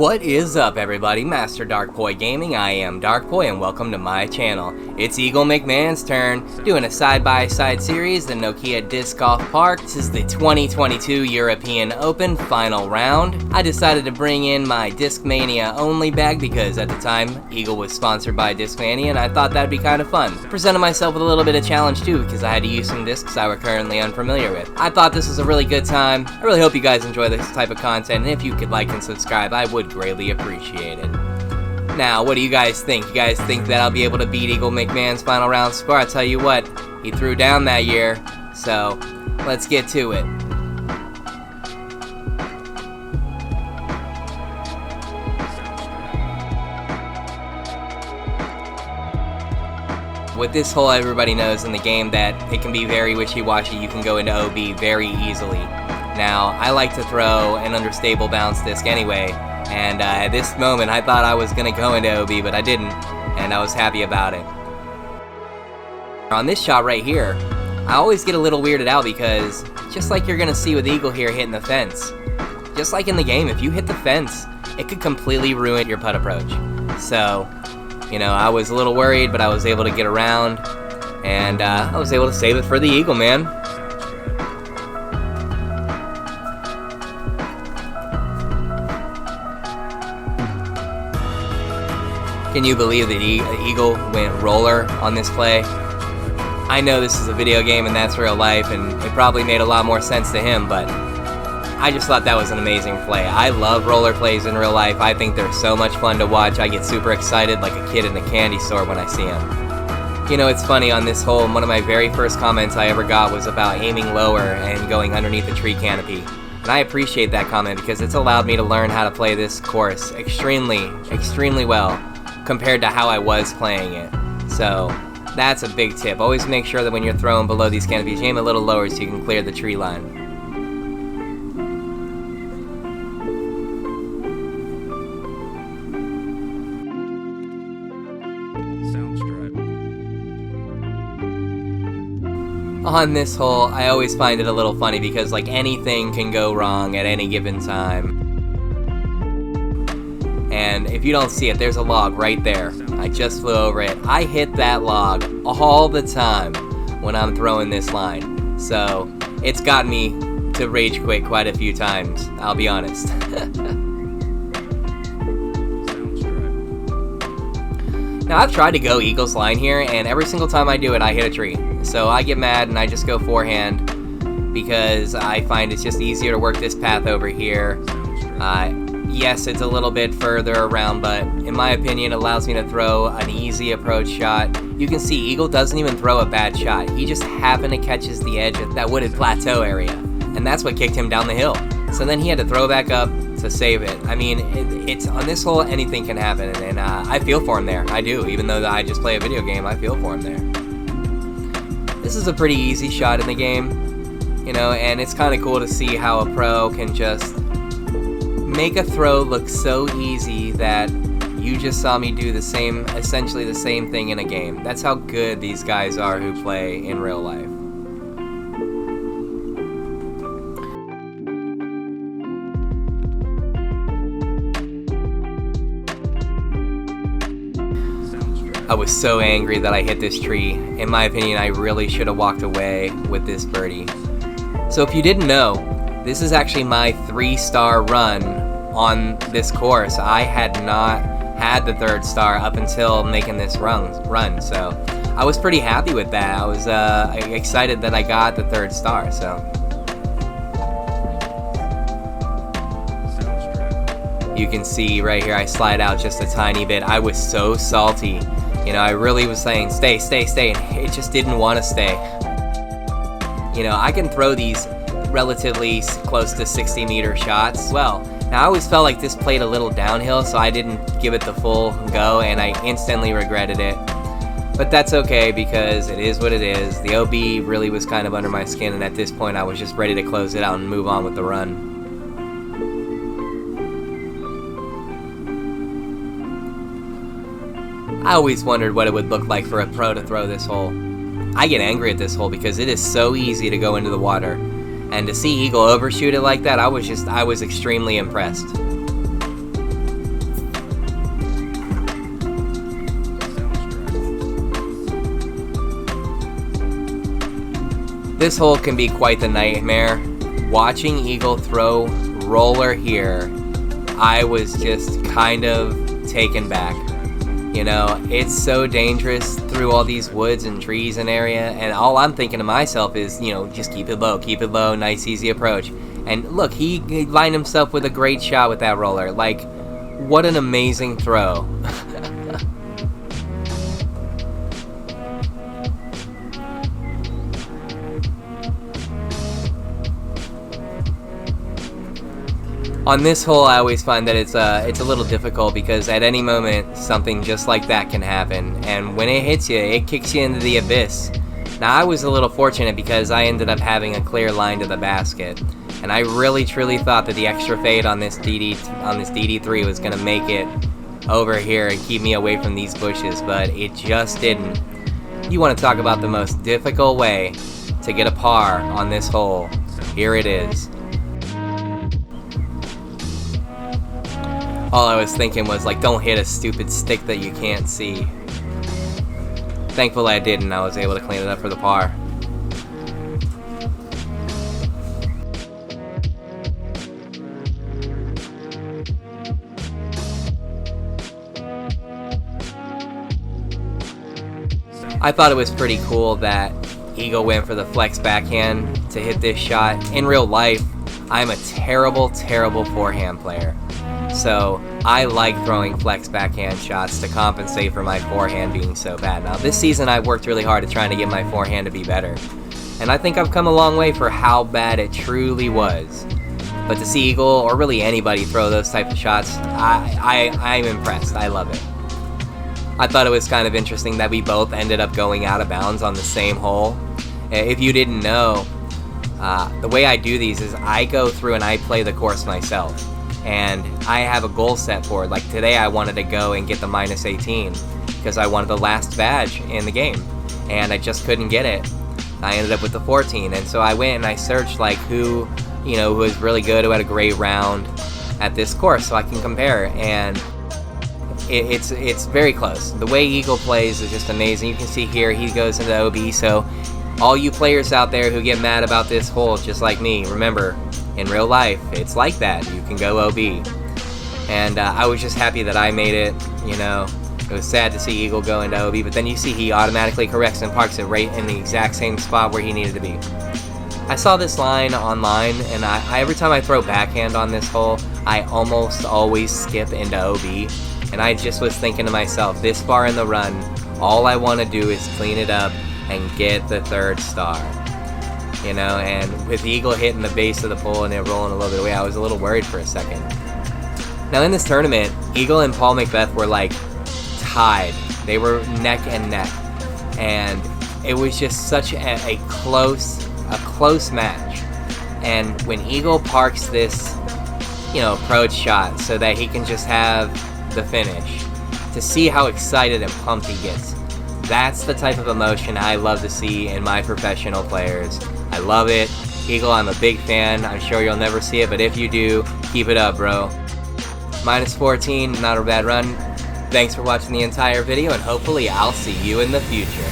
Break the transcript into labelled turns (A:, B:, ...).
A: What is up, everybody? Master Darkpoi Gaming. I am Darkpoi and welcome to my channel. It's Eagle Mcmahon's turn, doing a side-by-side series, the Nokia Disc Golf Park. This is the 2022 European Open final round. I decided to bring in my Discmania only bag because at the time, Eagle was sponsored by Discmania and I thought that'd be kind of fun. Presented myself with a little bit of challenge too because I had to use some discs I were currently unfamiliar with. I thought this was a really good time. I really hope you guys enjoy this type of content, and if you could like and subscribe, I would greatly appreciate it. Now, what do you guys think? You guys think that I'll be able to beat Eagle Mcmahon's final round score? I tell you what, he threw down that year, so let's get to it. With this hole, everybody knows in the game that it can be very wishy-washy. You can go into OB very easily. Now, I like to throw an understable bounce disc anyway, and at this moment I thought I was going to go into OB, but I didn't, and I was happy about it. On this shot right here, I always get a little weirded out because, just like you're going to see with Eagle here hitting the fence, just like in the game, if you hit the fence, it could completely ruin your putt approach. So, you know, I was a little worried, but I was able to get around, and I was able to save it for the Eagle, man. Can you believe that Eagle went roller on this play? I know this is a video game and that's real life, and it probably made a lot more sense to him, but I just thought that was an amazing play. I love roller plays in real life. I think they're so much fun to watch. I get super excited like a kid in a candy store when I see them. You know, it's funny, on this hole, one of my very first comments I ever got was about aiming lower and going underneath the tree canopy. And I appreciate that comment because it's allowed me to learn how to play this course extremely well compared to how I was playing it. So that's a big tip. Always make sure that when you're throwing below these canopies, you aim a little lower so you can clear the tree line. On this hole, I always find it a little funny because like anything can go wrong at any given time. And if you don't see it, there's a log right there. I just flew over it. I hit that log all the time when I'm throwing this line. So it's got me to rage quit quite a few times, I'll be honest. Now I've tried to go Eagle's line here, and every single time I do it, I hit a tree. So I get mad and I just go forehand because I find it's just easier to work this path over here. Yes, it's a little bit further around, but in my opinion, it allows me to throw an easy approach shot. You can see Eagle doesn't even throw a bad shot. He just happened to catches the edge of that wooded plateau area, and that's what kicked him down the hill. So then he had to throw back up to save it. I mean, it's on this hole, anything can happen, and I feel for him there. I do, even though I just play a video game, I feel for him there. This is a pretty easy shot in the game, you know, and it's kind of cool to see how a pro can just make a throw look so easy that you just saw me do essentially the same thing in a game. That's how good these guys are who play in real life. I was so angry that I hit this tree. In my opinion, I really should have walked away with this birdie. So if you didn't know, this is actually my 3-star run on this course. I had not had the 3rd star up until making this run, so I was pretty happy with that. I was excited that I got the 3rd star, so. You can see right here I slide out just a tiny bit. I was so salty. You know, I really was saying, stay, and it just didn't want to stay. You know, I can throw these relatively close to 60-meter shots. Well, now I always felt like this played a little downhill, so I didn't give it the full go, and I instantly regretted it. But that's okay, because it is what it is. The OB really was kind of under my skin, and at this point I was just ready to close it out and move on with the run. I always wondered what it would look like for a pro to throw this hole. I get angry at this hole because it is so easy to go into the water. And to see Eagle overshoot it like that, I was extremely impressed. This hole can be quite the nightmare. Watching Eagle throw roller here, I was just kind of taken back. You know, it's so dangerous through all these woods and trees and area, and all I'm thinking to myself is, you know, just keep it low, nice easy approach. And look, he lined himself with a great shot with that roller. Like, what an amazing throw. On this hole, I always find that it's a little difficult because at any moment something just like that can happen, and when it hits you, it kicks you into the abyss. Now, I was a little fortunate because I ended up having a clear line to the basket, and I really truly thought that the extra fade on this DD3 was gonna make it over here and keep me away from these bushes, but it just didn't. You want to talk about the most difficult way to get a par on this hole? Here it is. All I was thinking was, like, don't hit a stupid stick that you can't see. Thankfully I didn't. I was able to clean it up for the par. I thought it was pretty cool that Eagle went for the flex backhand to hit this shot. In real life, I'm a terrible, terrible forehand player. So I like throwing flex backhand shots to compensate for my forehand being so bad. Now this season I've worked really hard at trying to get my forehand to be better, and I think I've come a long way for how bad it truly was. But to see Eagle, or really anybody, throw those type of shots, I'm impressed. I love it. I thought it was kind of interesting that we both ended up going out of bounds on the same hole. If you didn't know, the way I do these is I go through and I play the course myself. And I have a goal set for it. Like today I wanted to go and get the -18 because I wanted the last badge in the game, and I just couldn't get it. I ended up with the 14, and so I went and I searched like who was really good, who had a great round at this course, so I can compare. And it's very close. The way Eagle plays is just amazing. You can see here he goes into OB. So all you players out there who get mad about this hole, just like me, remember, in real life, it's like that. You can go OB. And I was just happy that I made it, you know. It was sad to see Eagle go into OB, but then you see he automatically corrects and parks it right in the exact same spot where he needed to be. I saw this line online, and I every time I throw backhand on this hole, I almost always skip into OB. And I just was thinking to myself, this far in the run, all I want to do is clean it up and get the 3rd star. You know, and with Eagle hitting the base of the pole and it rolling a little bit away, I was a little worried for a second. Now in this tournament, Eagle and Paul McBeth were like tied. They were neck and neck, and it was just such a close match. And when Eagle parks this, approach shot so that he can just have the finish, to see how excited and pumped he gets, that's the type of emotion I love to see in my professional players. I love it. Eagle, I'm a big fan. I'm sure you'll never see it, but if you do, keep it up, bro. -14, not a bad run. Thanks for watching the entire video, and hopefully I'll see you in the future.